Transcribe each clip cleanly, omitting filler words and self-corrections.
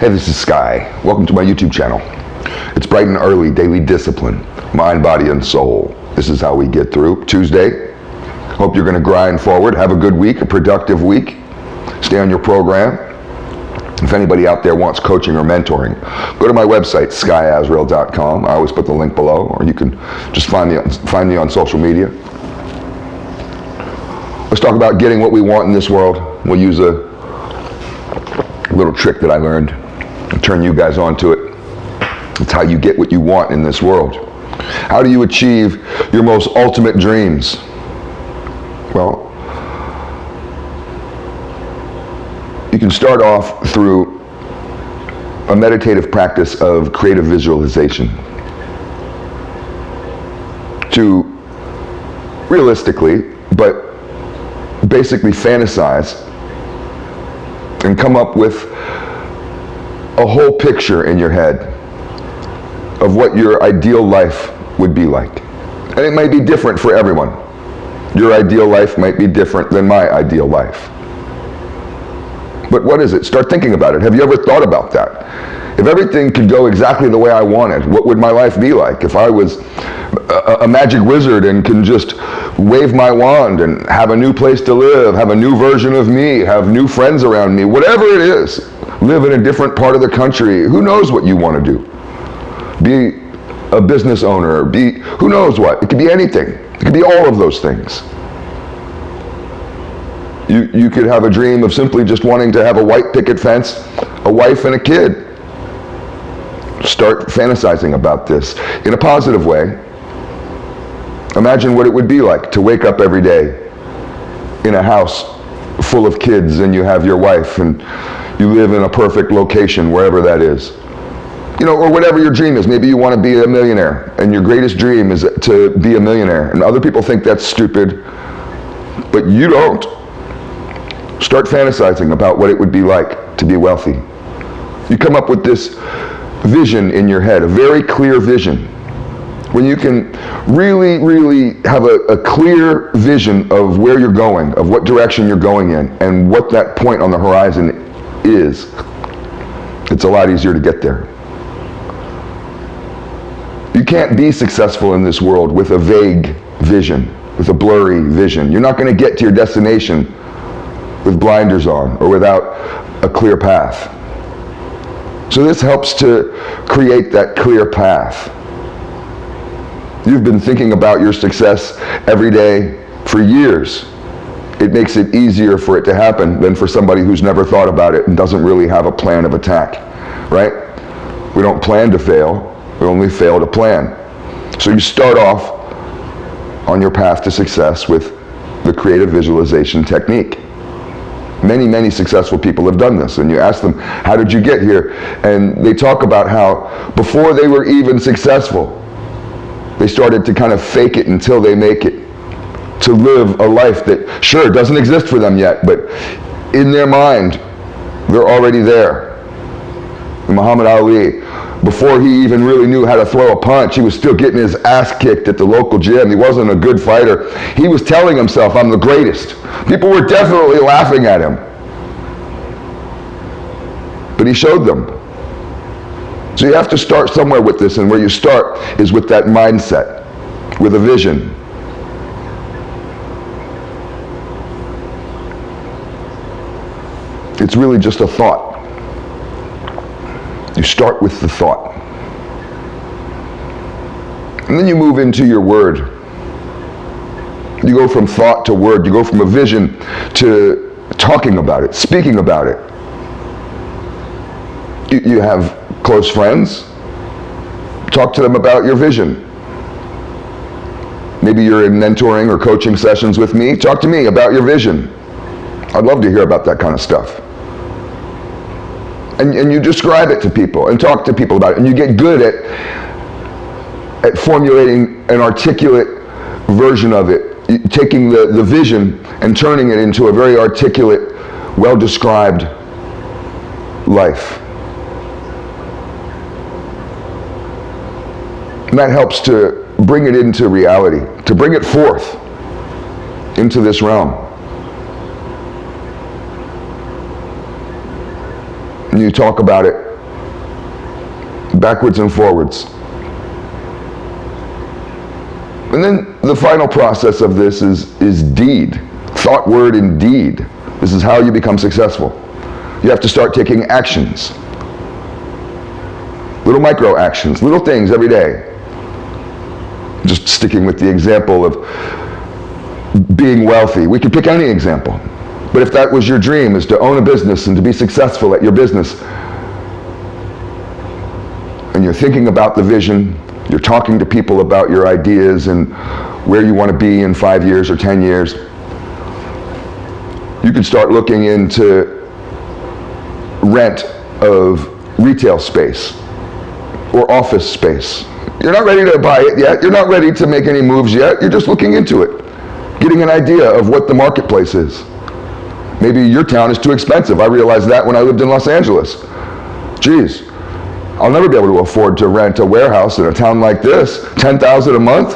Hey, this is Sky. Welcome to my YouTube channel. It's bright and early, daily discipline, mind, body, and soul. This is how we get through Tuesday. Hope you're going to grind forward. Have a good week, a productive week. Stay on your program. If anybody out there wants coaching or mentoring, go to my website, skyazrael.com. I always put the link below, or you can just find me on social media. Let's talk about getting what we want in this world. We'll use a little trick that I learned and turn you guys onto it. It's how you get what you want in this world. How do you achieve your most ultimate dreams? Well, you can start off through a meditative practice of creative visualization. To realistically, but basically fantasize and come up with a whole picture in your head of what your ideal life would be like. And it might be different for everyone. Your ideal life might be different than my ideal life. But what is it? Start thinking about it. Have you ever thought about that? If everything could go exactly the way I wanted, what would my life be like? If I was a magic wizard and can just wave my wand and have a new place to live, have a new version of me, have new friends around me, whatever it is, live in a different part of the country, who knows what you want to do? Be a business owner, who knows what? It could be anything. It could be all of those things. You could have a dream of simply just wanting to have a white picket fence, a wife and a kid. Start fantasizing about this in a positive way. Imagine what it would be like to wake up every day in a house full of kids and you have your wife and you live in a perfect location, wherever that is. You know, or whatever your dream is. Maybe you want to be a millionaire and your greatest dream is to be a millionaire. And other people think that's stupid, but you don't. Start fantasizing about what it would be like to be wealthy. You come up with this vision in your head, a very clear vision. When you can really have a clear vision of where you're going, of what direction you're going in, and what that point on the horizon is, it's a lot easier to get there. You can't be successful in this world with a vague vision, with a blurry vision. You're not going to get to your destination with blinders on or without a clear path. So this helps to create that clear path. You've been thinking about your success every day for years. It makes it easier for it to happen than for somebody who's never thought about it and doesn't really have a plan of attack, right? We don't plan to fail, we only fail to plan. So you start off on your path to success with the creative visualization technique. Many successful people have done this, and you ask them, how did you get here? And they talk about how before they were even successful, they started to kind of fake it until they make it, to live a life that, sure, doesn't exist for them yet, but in their mind, they're already there. And Muhammad Ali, before he even really knew how to throw a punch, he was still getting his ass kicked at the local gym. He wasn't a good fighter. He was telling himself, I'm the greatest. People were definitely laughing at him. But he showed them. So you have to start somewhere with this, and where you start is with that mindset, with a vision. It's really just a thought. You start with the thought. And then you move into your word. You go from thought to word. You go from a vision to talking about it, speaking about it. You have close friends. Talk to them about your vision. Maybe you're in mentoring or coaching sessions with me. Talk to me about your vision. I'd love to hear about that kind of stuff. And you describe it to people and talk to people about it, and you get good at formulating an articulate version of it, taking the vision and turning it into a very articulate, well-described life. And that helps to bring it into reality, to bring it forth into this realm. And you talk about it backwards and forwards. And then the final process of this is deed. Thought, word, and deed. This is how you become successful. You have to start taking actions. Little micro actions, little things every day. Just sticking with the example of being wealthy. We could pick any example. But if that was your dream, is to own a business and to be successful at your business, and you're thinking about the vision, you're talking to people about your ideas and where you want to be in 5 years or 10 years, you can start looking into rent of retail space or office space. You're not ready to buy it yet. You're not ready to make any moves yet. You're just looking into it, getting an idea of what the marketplace is. Maybe your town is too expensive. I realized that when I lived in Los Angeles. Geez, I'll never be able to afford to rent a warehouse in a town like this. $10,000 a month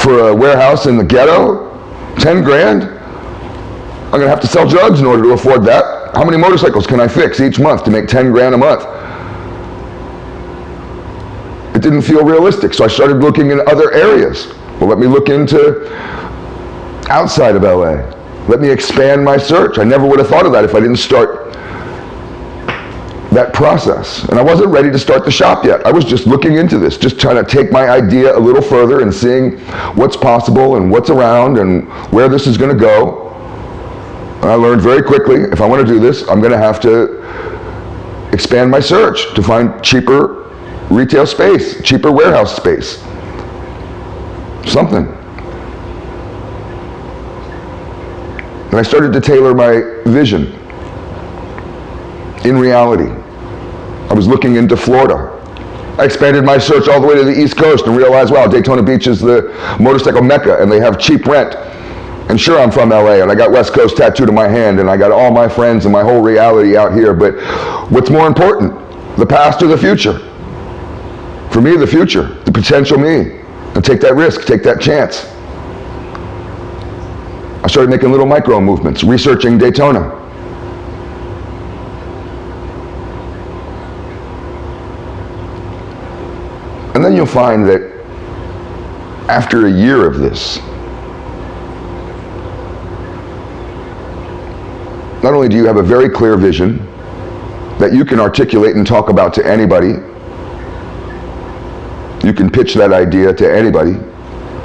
for a warehouse in the ghetto? 10 grand? I'm gonna have to sell drugs in order to afford that. How many motorcycles can I fix each month to make 10 grand a month? It didn't feel realistic, so I started looking in other areas. Well, let me look into outside of LA. Let me expand my search. I never would have thought of that if I didn't start that process. And I wasn't ready to start the shop yet. I was just looking into this, just trying to take my idea a little further and seeing what's possible and what's around and where this is going to go. And I learned very quickly, if I want to do this, I'm going to have to expand my search to find cheaper retail space, cheaper warehouse space, something. And I started to tailor my vision. In reality, I was looking into Florida. I expanded my search all the way to the East Coast and realized, wow, Daytona Beach is the motorcycle mecca and they have cheap rent. And sure, I'm from LA and I got West Coast tattooed on my hand and I got all my friends and my whole reality out here, but what's more important, the past or the future? For me, the future, the potential me. And take that risk, take that chance. I started making little micro movements, researching Daytona. And then you'll find that after a year of this, not only do you have a very clear vision that you can articulate and talk about to anybody, you can pitch that idea to anybody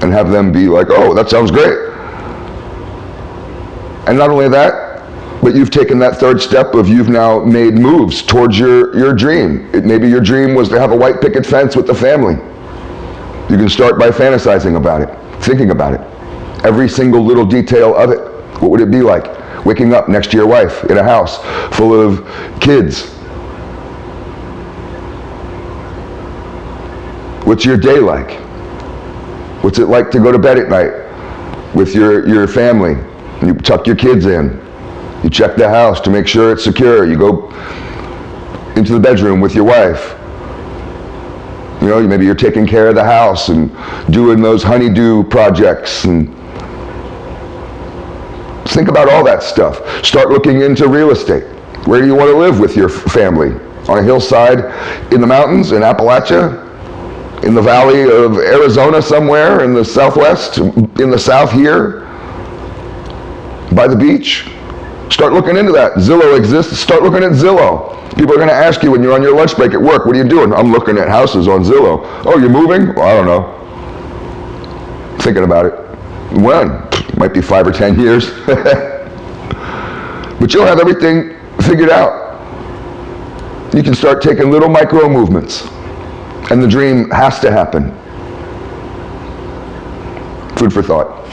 and have them be like, oh, that sounds great. And not only that, but you've taken that third step of you've now made moves towards your dream. Maybe your dream was to have a white picket fence with the family. You can start by fantasizing about it, thinking about it. Every single little detail of it. What would it be like waking up next to your wife in a house full of kids? What's your day like? What's it like to go to bed at night with your family? And you tuck your kids in. You check the house to make sure it's secure. You go into the bedroom with your wife. You know, maybe you're taking care of the house and doing those honeydew projects. And think about all that stuff. Start looking into real estate. Where do you want to live with your family? On a hillside in the mountains in Appalachia? In the valley of Arizona somewhere in the southwest? In the south here? By the beach? Start looking into that. Zillow exists. Start looking at Zillow. People are going to ask you when you're on your lunch break at work, what are you doing? I'm looking at houses on Zillow. Oh, you're moving? Well, I don't know. Thinking about it. When? Might be 5 or 10 years. But you'll have everything figured out. You can start taking little micro movements. And the dream has to happen. Food for thought.